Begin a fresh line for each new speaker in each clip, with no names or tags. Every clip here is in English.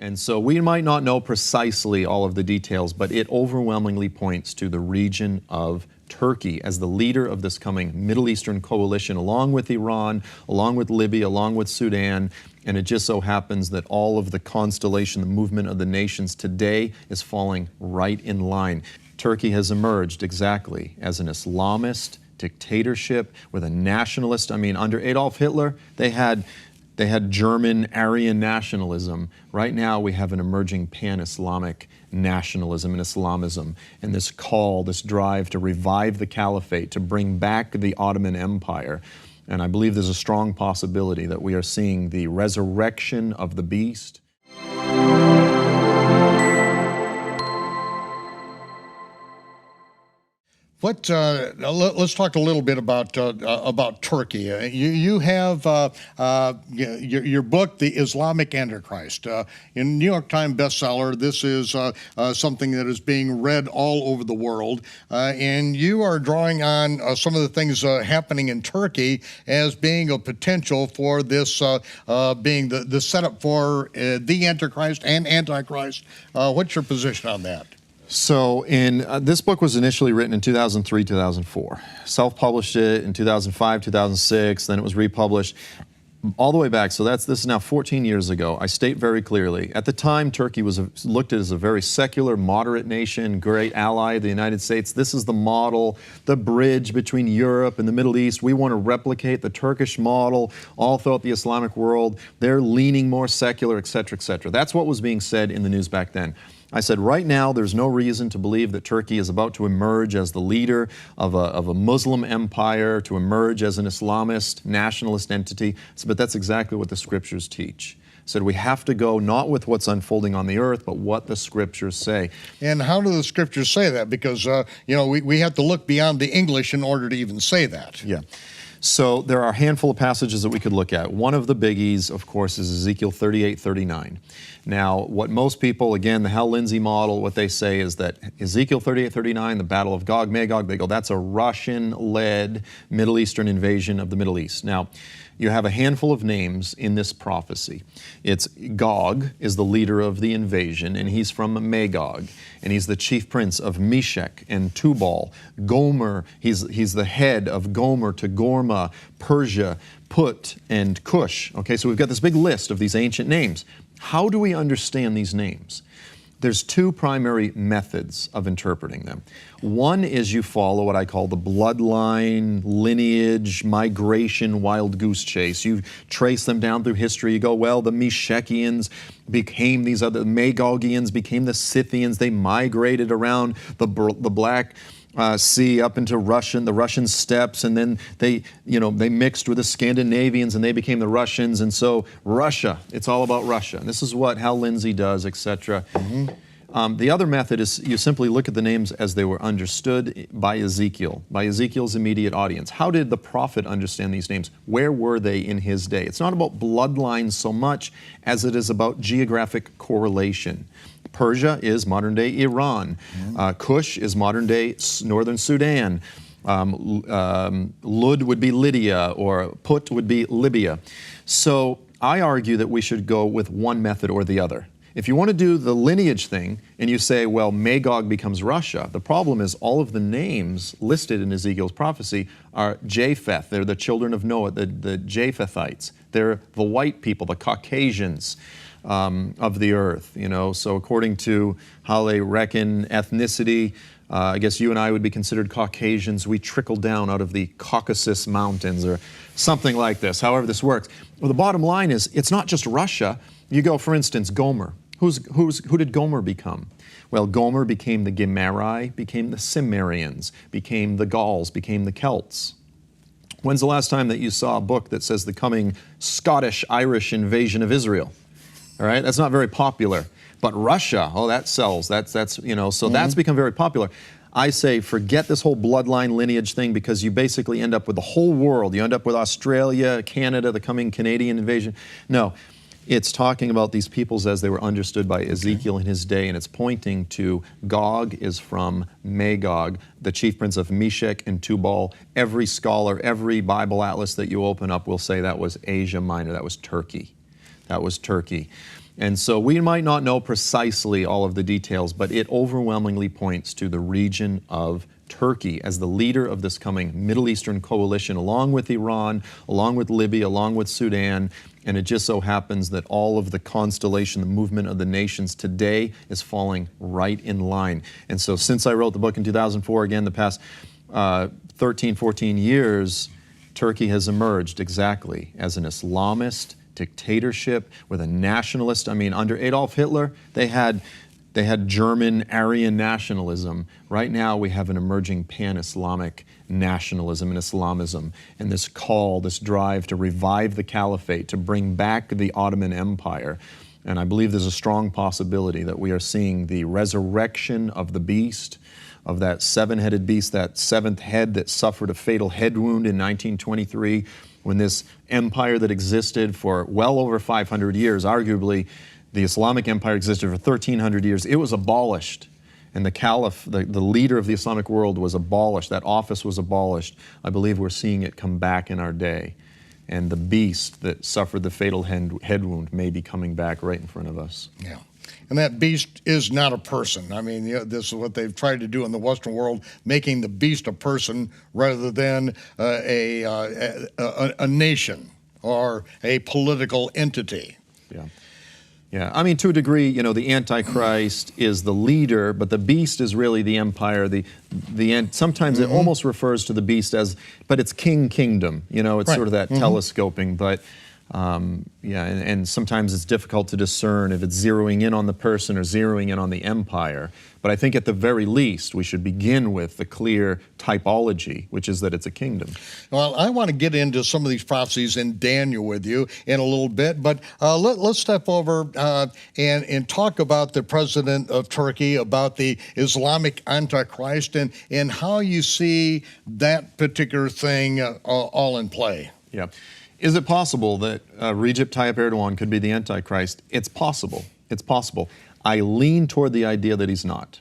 And so we might not know precisely all of the details, but it overwhelmingly points to the region of Turkey as the leader of this coming Middle Eastern coalition, along with Iran, along with Libya, along with Sudan. And it just so happens that all of the constellation, the movement of the nations today is falling right in line. Turkey has emerged exactly as an Islamist dictatorship with a nationalist. I mean, under Adolf Hitler, they had German Aryan nationalism. Right now, we have an emerging pan-Islamic nationalism and Islamism, and this call, this drive to revive the caliphate, to bring back the Ottoman Empire. And I believe there's a strong possibility that we are seeing the resurrection of the beast.
Let's talk a little bit about Turkey. You have your book, The Islamic Antichrist, in New York Times bestseller. This is something that is being read all over the world, and you are drawing on some of the things happening in Turkey as being a potential for this being the setup for the Antichrist and Antichrist. What's your position on that?
So this book was initially written in 2003, 2004. Self-published it in 2005, 2006, then it was republished all the way back. So this is now 14 years ago. I state very clearly, at the time Turkey was looked at as a very secular, moderate nation, great ally of the United States. This is the model, the bridge between Europe and the Middle East. We want to replicate the Turkish model all throughout the Islamic world. They're leaning more secular, et cetera, et cetera. That's what was being said in the news back then. I said, right now, there's no reason to believe that Turkey is about to emerge as the leader of a Muslim empire, to emerge as an Islamist, nationalist entity. But that's exactly what the scriptures teach. I said, we have to go not with what's unfolding on the earth, but what the scriptures say.
And how do the scriptures say that? Because, we have to look beyond the English in order to even say that.
Yeah. So there are a handful of passages that we could look at. One of the biggies, of course, is Ezekiel 38:39. Now, what most people, again, the Hal Lindsey model, what they say is that Ezekiel 38:39, the battle of Gog, Magog, they go, that's a Russian-led Middle Eastern invasion of the Middle East. Now, you have a handful of names in this prophecy. It's Gog is the leader of the invasion, and he's from Magog, and he's the chief prince of Meshech and Tubal. Gomer, he's the head of Gomer to Gorma, Persia, Put, and Cush. Okay, so we've got this big list of these ancient names. How do we understand these names? There's two primary methods of interpreting them. One is you follow what I call the bloodline, lineage, migration, wild goose chase. You trace them down through history. You go, well, the Meshechians became these other, Magogians became the Scythians. They migrated around the Black Sea up into the Russian steppes, and then they mixed with the Scandinavians and they became the Russians, and so Russia, it's all about Russia. And this is what Hal Lindsey does, etc. The other method is you simply look at the names as they were understood by Ezekiel, by Ezekiel's immediate audience. How did the prophet understand these names? Where were they in his day? It's not about bloodlines so much as it is about geographic correlation. Persia is modern-day Iran. Cush is modern-day northern Sudan. Lud would be Lydia, or Put would be Libya. So I argue that we should go with one method or the other. If you want to do the lineage thing and you say, well, Magog becomes Russia, the problem is all of the names listed in Ezekiel's prophecy are Japheth. They're the children of Noah, the Japhethites. They're the white people, the Caucasians of the earth. So according to how they reckon ethnicity, I guess you and I would be considered Caucasians. We trickle down out of the Caucasus Mountains or something like this, however this works. Well, the bottom line is it's not just Russia. You go, for instance, Gomer. Who did Gomer become? Well, Gomer became the Gemari, became the Cimmerians, became the Gauls, became the Celts. When's the last time that you saw a book that says the coming Scottish-Irish invasion of Israel? All right, that's not very popular. But Russia, oh, that sells. So that's become very popular. I say forget this whole bloodline lineage thing, because you basically end up with the whole world. You end up with Australia, Canada, the coming Canadian invasion. No. It's talking about these peoples as they were understood by Ezekiel in his day, and it's pointing to Gog is from Magog, the chief prince of Meshech and Tubal. Every scholar, every Bible atlas that you open up will say that was Asia Minor, that was Turkey. That was Turkey. And so we might not know precisely all of the details, but it overwhelmingly points to the region of Turkey as the leader of this coming Middle Eastern coalition, along with Iran, along with Libya, along with Sudan. And it just so happens that all of the constellation, the movement of the nations today is falling right in line. And so since I wrote the book in 2004, again, the past 13, 14 years, Turkey has emerged exactly as an Islamist dictatorship with a nationalist. I mean, under Adolf Hitler, they had German Aryan nationalism. Right now, we have an emerging pan-Islamic nationalism and Islamism, and this call, this drive to revive the caliphate, to bring back the Ottoman Empire. And I believe there's a strong possibility that we are seeing the resurrection of the beast, of that seven-headed beast, that seventh head that suffered a fatal head wound in 1923, when this empire that existed for well over 500 years, arguably the Islamic Empire existed for 1,300 years, it was abolished. And the caliph, the leader of the Islamic world, was abolished. That office was abolished. I believe we're seeing it come back in our day. And the beast that suffered the fatal head wound may be coming back right in front of us.
Yeah. And that beast is not a person. I mean, this is what they've tried to do in the Western world, making the beast a person rather than a nation or a political entity.
Yeah. Yeah, I mean, to a degree, you know, the Antichrist is the leader, but the beast is really the empire. Sometimes it almost refers to the beast as, but it's kingdom. You know, it's sort of that telescoping. But yeah, and sometimes it's difficult to discern if it's zeroing in on the person or zeroing in on the empire. But I think at the very least, we should begin with the clear typology, which is that it's a kingdom.
Well, I want to get into some of these prophecies in Daniel with you in a little bit, but let's step over and talk about the president of Turkey, about the Islamic Antichrist, and how you see that particular thing all in play.
Yeah. Is it possible that Recep Tayyip Erdogan could be the Antichrist? It's possible. It's possible. I lean toward the idea that he's not.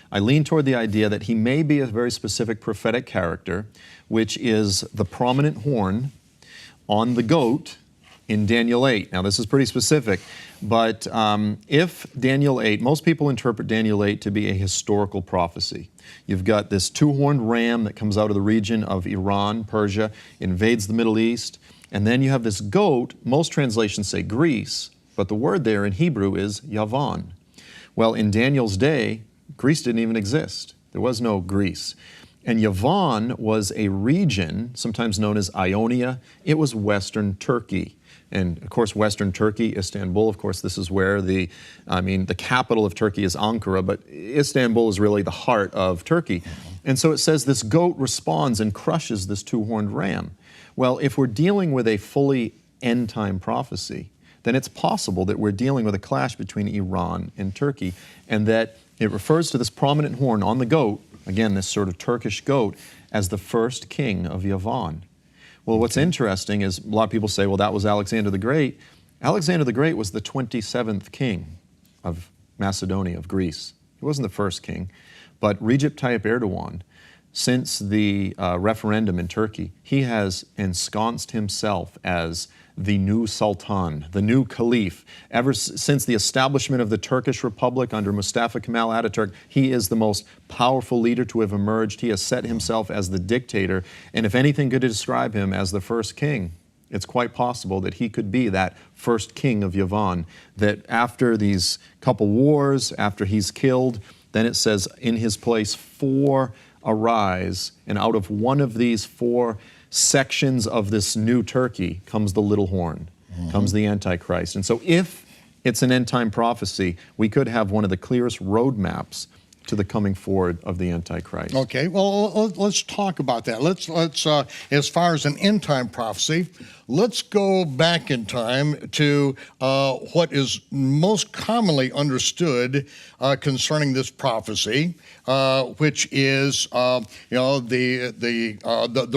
I lean toward the idea that he may be a very specific prophetic character, which is the prominent horn on the goat in Daniel 8. Now, this is pretty specific, but if Daniel 8, most people interpret Daniel 8 to be a historical prophecy. You've got this two-horned ram that comes out of the region of Iran, Persia, invades the Middle East, and then you have this goat. Most translations say Greece, but the word there in Hebrew is Yavan. Well, in Daniel's day, Greece didn't even exist. There was no Greece. And Yavan was a region, sometimes known as Ionia. It was Western Turkey. And of course, Western Turkey, Istanbul, of course, this is where the capital of Turkey is Ankara, but Istanbul is really the heart of Turkey. And so it says this goat responds and crushes this two-horned ram. Well, if we're dealing with a fully end-time prophecy, then it's possible that we're dealing with a clash between Iran and Turkey, and that it refers to this prominent horn on the goat, again, this sort of Turkish goat, as the first king of Yavan. Well, what's interesting is a lot of people say, well, that was Alexander the Great. Alexander the Great was the 27th king of Macedonia, of Greece. He wasn't the first king, but Recep Tayyip Erdogan, since the referendum in Turkey, he has ensconced himself as the new sultan, the new caliph. Ever since the establishment of the Turkish Republic under Mustafa Kemal Ataturk, he is the most powerful leader to have emerged. He has set himself as the dictator, and if anything could describe him as the first king, it's quite possible that he could be that first king of Yavan, that after these couple wars, after he's killed, then it says, in his place 4 arise, and out of one of these 4 sections of this new Turkey comes the little horn, comes the Antichrist. And so if it's an end-time prophecy, we could have one of the clearest roadmaps to the coming forward of the Antichrist.
Okay, well, let's talk about that. Let's as far as an end-time prophecy, let's go back in time to what is most commonly understood concerning this prophecy, which is the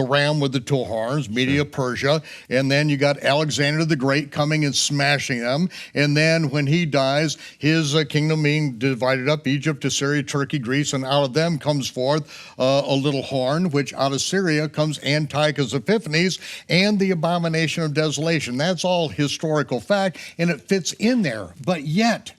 ram with the 2 horns, Media, Persia, and then you got Alexander the Great coming and smashing them, and then when he dies, his kingdom being divided up, Egypt, Assyria, Turkey, Turkey, Greece, and out of them comes forth a little horn, which out of Syria comes Antiochus Epiphanes and the abomination of desolation. That's all historical fact, and it fits in there. But yet,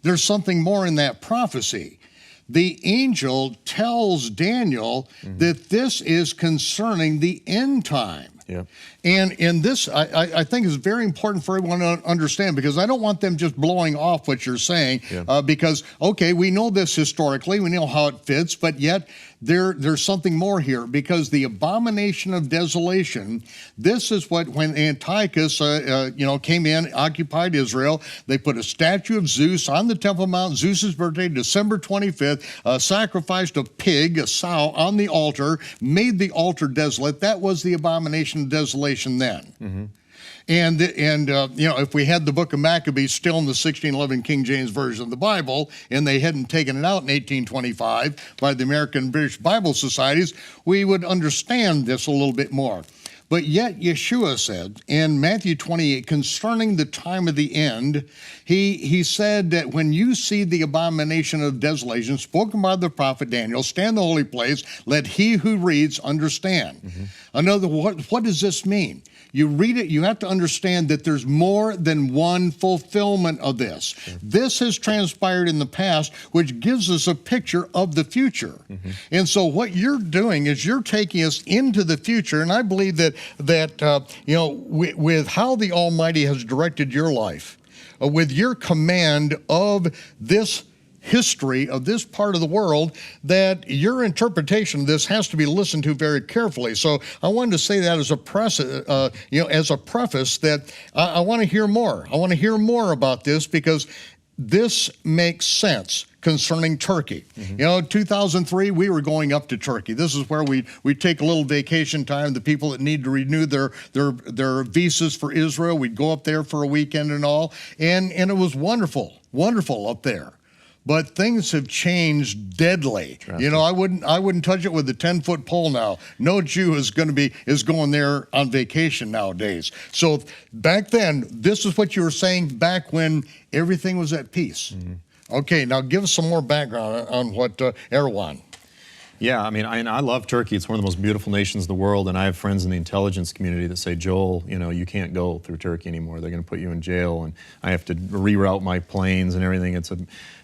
there's something more in that prophecy. The angel tells Daniel that this is concerning the end time.
Yeah.
And this, I think, is very important for everyone to understand, because I don't want them just blowing off what you're saying, because, okay, we know this historically, we know how it fits, but yet there's something more here, because the abomination of desolation, this is what, when Antiochus, came in, occupied Israel, they put a statue of Zeus on the Temple Mount, Zeus's birthday, December 25th, sacrificed a pig, a sow, on the altar, made the altar desolate. That was the abomination of desolation then. And if we had the book of Maccabees still in the 1611 King James Version of the Bible, and they hadn't taken it out in 1825 by the American and British Bible Societies, we would understand this a little bit more. But yet Yeshua said in Matthew 28, concerning the time of the end, he said that when you see the abomination of desolation spoken by the prophet Daniel, stand in the holy place, let he who reads understand. Another, what does this mean? You read it, you have to understand that there's more than one fulfillment of this. This has transpired in the past, which gives us a picture of the future. And so what you're doing is you're taking us into the future, and I believe that with how the Almighty has directed your life, with your command of this history of this part of the world, that your interpretation of this has to be listened to very carefully. So I wanted to say that as a preface, that I want to hear more. I want to hear more about this, because this makes sense concerning Turkey. 2003, we were going up to Turkey. This is where we take a little vacation time. The people that need to renew their visas for Israel, we'd go up there for a weekend and all. And it was wonderful up there. But things have changed deadly. I wouldn't touch it with a 10-foot pole now. No Jew is going there on vacation nowadays. So back then, this is what you were saying back when everything was at peace. Okay, now give us some more background on what Erwan.
Yeah, I mean, I love Turkey. It's one of the most beautiful nations in the world, and I have friends in the intelligence community that say, Joel, you can't go through Turkey anymore. They're going to put you in jail, and I have to reroute my planes and everything. It's a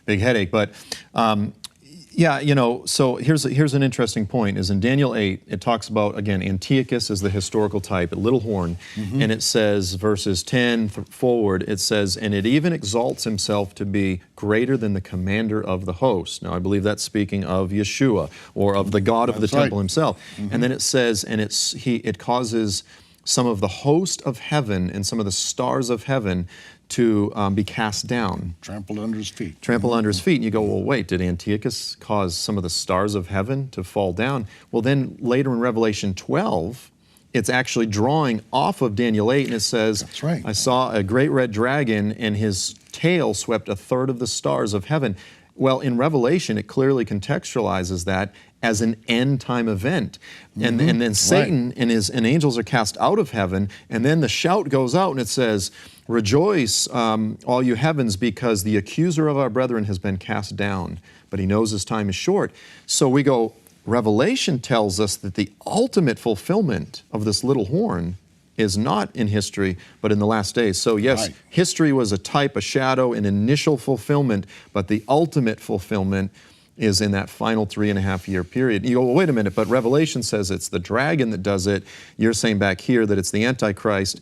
big headache. But so here's an interesting point, is in Daniel 8, it talks about, again, Antiochus is the historical type, a little horn, and it says, verses 10 forward, it says, and it even exalts himself to be greater than the commander of the host. Now, I believe that's speaking of Yeshua, or of the God of the temple himself. And then it says, and it causes some of the host of heaven and some of the stars of heaven to be cast down.
Trampled under his feet.
Trampled under his feet. And you go, well, wait, did Antiochus cause some of the stars of heaven to fall down? Well, then later in Revelation 12, it's actually drawing off of Daniel 8, and it says,
that's right.
I saw a great red dragon, and his tail swept a third of the stars of heaven. Well, in Revelation, it clearly contextualizes that as an end-time event. And then Satan and angels are cast out of heaven, and then the shout goes out, and it says, rejoice, all you heavens, because the accuser of our brethren has been cast down, but he knows his time is short. So we go, Revelation tells us that the ultimate fulfillment of this little horn is not in history, but in the last days. So yes, history was a type, a shadow, an initial fulfillment, but the ultimate fulfillment is in that final 3.5-year period. You go, well, wait a minute, but Revelation says it's the dragon that does it. You're saying back here that it's the Antichrist.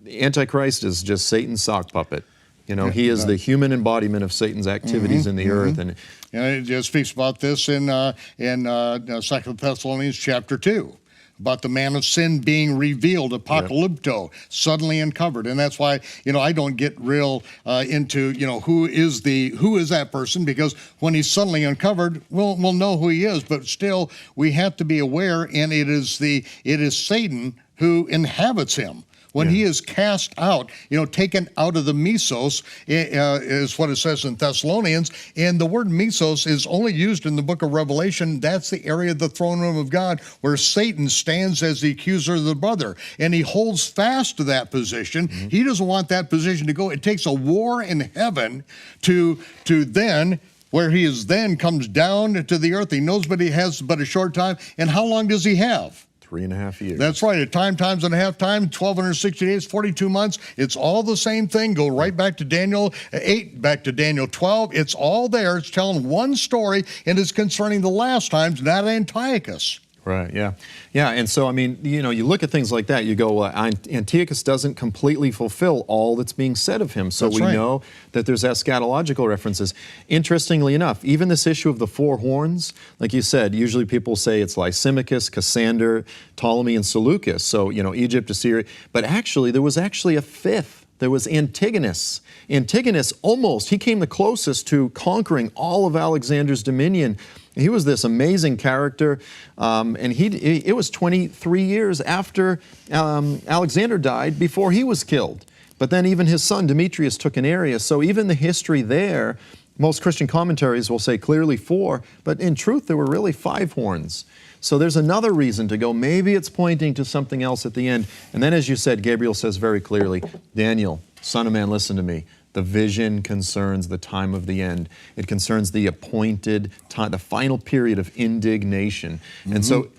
The Antichrist is just Satan's sock puppet. He is the human embodiment of Satan's activities in the earth. And
it just speaks about this in 2 Thessalonians chapter 2. About the man of sin being revealed, apocalypto, suddenly uncovered. And that's why, I don't get real into, who is that person, because when he's suddenly uncovered, we'll know who he is, but still we have to be aware, and it is Satan who inhabits him. When he is cast out, taken out of the mesos, is what it says in Thessalonians. And the word mesos is only used in the book of Revelation. That's the area of the throne room of God where Satan stands as the accuser of the brother. And he holds fast to that position. He doesn't want that position to go. It takes a war in heaven to then where he is then comes down to the earth. He knows but he has but a short time. And how long does he have?
3.5 years.
That's right. A time, times and a half time, 1,260 days, 42 months. It's all the same thing. Go right back to Daniel 8, back to Daniel 12. It's all there. It's telling one story, and it's concerning the last times, not Antiochus.
Right, yeah. Yeah, and so, I mean, you know, you look at things like that, you go, Antiochus doesn't completely fulfill all that's being said of him. So
That's
we
right.
know that there's eschatological references. Interestingly enough, even this issue of the four horns, like you said, usually people say it's Lysimachus, Cassander, Ptolemy, and Seleucus. So, you know, Egypt, Assyria. But actually, there was actually a fifth. There was Antigonus. Antigonus almost, he came the closest to conquering all of Alexander's dominion. He was this amazing character, and it was 23 years after Alexander died before he was killed. But then even his son Demetrius took an area. So even the history there, most Christian commentaries will say clearly 4, but in truth there were really 5 horns. So there's another reason to go, maybe it's pointing to something else at the end. And then as you said, Gabriel says very clearly, Daniel, son of man, listen to me. The vision concerns the time of the end. It concerns the appointed time, the final period of indignation. And so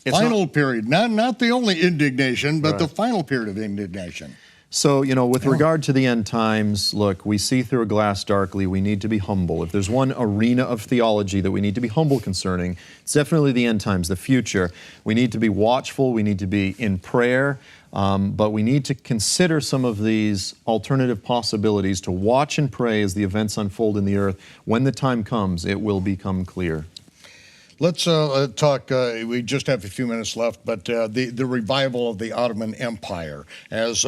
it's
Final period, not the only indignation, but
Right.
the final period of indignation.
So, you know, with regard to the end times, look, we see through a glass darkly. We need to be humble. If there's one arena of theology that we need to be humble concerning, it's definitely the end times, the future. We need to be watchful. We need to be in prayer. But we need to consider some of these alternative possibilities to watch and pray as the events unfold in the earth. When the time comes, it will become clear.
Let's talk, we just have a few minutes left, but the revival of the Ottoman Empire, as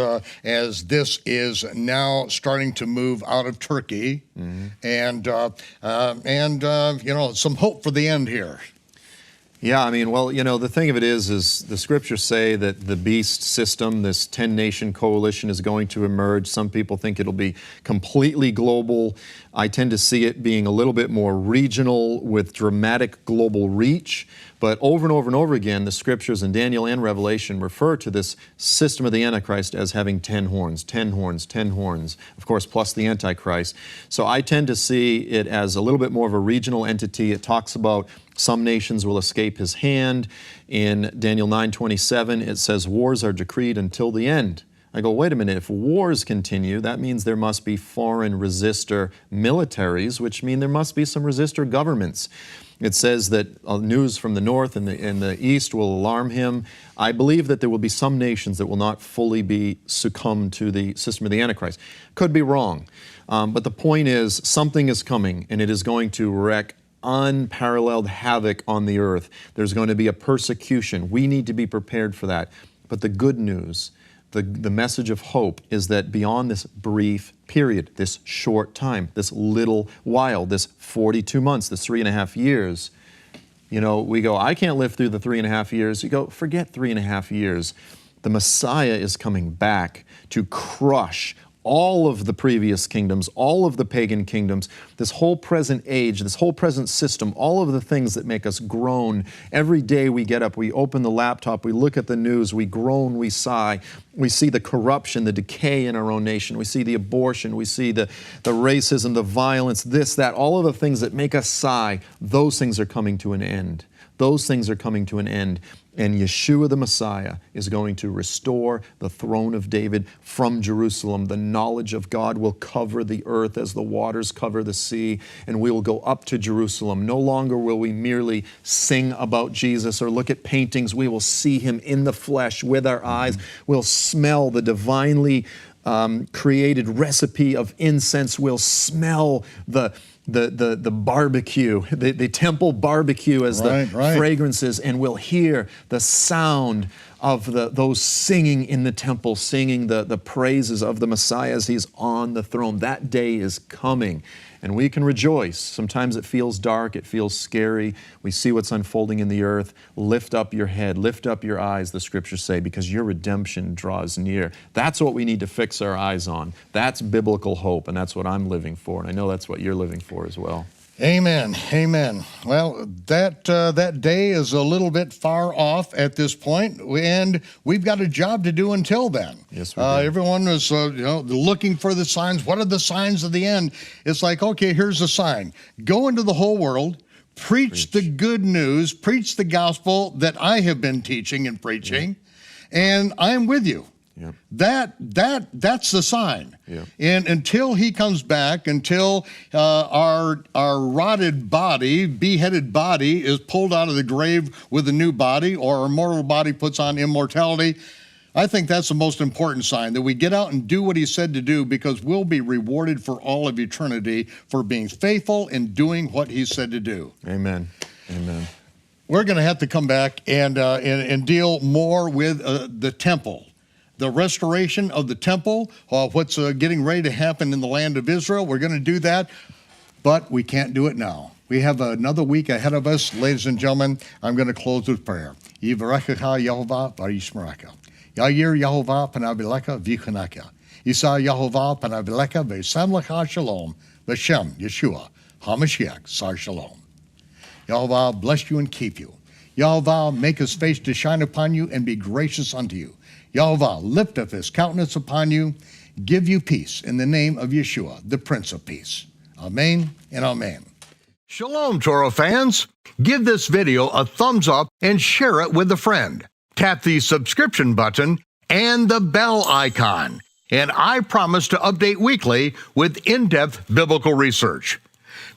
this is now starting to move out of Turkey, and you know, some hope for the end here.
Yeah, I mean, well, you know, the thing of it is the scriptures say that the beast system, this 10-nation coalition, is going to emerge. Some people think it'll be completely global. I tend to see it being a little bit more regional with dramatic global reach. But over and over and over again, the scriptures in Daniel and Revelation refer to this system of the Antichrist as having 10 horns, 10 horns, 10 horns, of course, plus the Antichrist. So I tend to see it as a little bit more of a regional entity. It talks about some nations will escape his hand. In Daniel 9:27, it says, wars are decreed until the end. I go, wait a minute, if wars continue, that means there must be foreign resistor militaries, which mean there must be some resistor governments. It says that news from the north and the east will alarm him. I believe that there will be some nations that will not fully be succumb to the system of the Antichrist. Could be wrong. But the point is, something is coming, and it is going to wreak unparalleled havoc on the earth. There's going to be a persecution. We need to be prepared for that. But the good news, the message of hope, is that beyond this brief period, this short time, this little while, this 42 months, this 3.5 years, you know, we go, I can't live through the 3.5 years. You go, forget 3.5 years. The Messiah is coming back to crush all of the previous kingdoms, all of the pagan kingdoms, this whole present age, this whole present system, all of the things that make us groan. Every day we get up, we open the laptop, we look at the news, we groan, we sigh. We see the corruption, the decay in our own nation. We see the abortion, we see the racism, the violence, this, that, all of the things that make us sigh. Those things are coming to an end. Those things are coming to an end. And Yeshua the Messiah is going to restore the throne of David from Jerusalem. The knowledge of God will cover the earth as the waters cover the sea, and we will go up to Jerusalem. No longer will we merely sing about Jesus or look at paintings. We will see him in the flesh with our eyes. We'll smell the divinely created recipe of incense. We'll smell the barbecue, the temple barbecue as the fragrances, and we'll hear the sound of those singing in the temple, singing the praises of the Messiah as he's on the throne. That day is coming, and we can rejoice. Sometimes it feels dark, it feels scary. We see what's unfolding in the earth. Lift up your head, lift up your eyes, the scriptures say, because your redemption draws near. That's what we need to fix our eyes on. That's biblical hope, and that's what I'm living for, and I know that's what you're living for as well.
Amen. Amen. Well, that day is a little bit far off at this point, and we've got a job to do until then.
Yes, we do.
Everyone is, looking for the signs. What are the signs of the end? It's like, okay, here's the sign. Go into the whole world, preach the good news, preach the gospel that I have been teaching and preaching, and I'm with you.
Yep.
That's the sign.
Yep.
And until he comes back, until our rotted body, beheaded body is pulled out of the grave with a new body, or our mortal body puts on immortality, I think that's the most important sign, that we get out and do what he said to do, because we'll be rewarded for all of eternity for being faithful in doing what he said to do.
Amen. Amen.
We're going to have to come back and deal more with the temple. The restoration of the temple, what's getting ready to happen in the land of Israel. We're going to do that, but we can't do it now. We have another week ahead of us. Ladies and gentlemen, I'm going to close with prayer. Yivarechecha Yehovah v'yishmerecha. Ya'ir Yehovah panav elecha v'yichunecha. Yisa Yehovah panav elecha v'yisem lecha shalom v'shem Yeshua HaMashiach Sar Shalom. Yehovah bless you and keep you. Yehovah make his face to shine upon you and be gracious unto you. Yehovah lift up his countenance upon you, give you peace in the name of Yeshua, the Prince of Peace. Amen and amen. Shalom, Torah fans. Give this video a thumbs up and share it with a friend. Tap the subscription button and the bell icon. And I promise to update weekly with in-depth biblical research.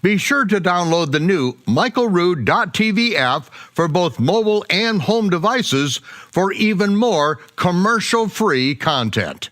Be sure to download the new michaelrood.tv app for both mobile and home devices for even more commercial-free content.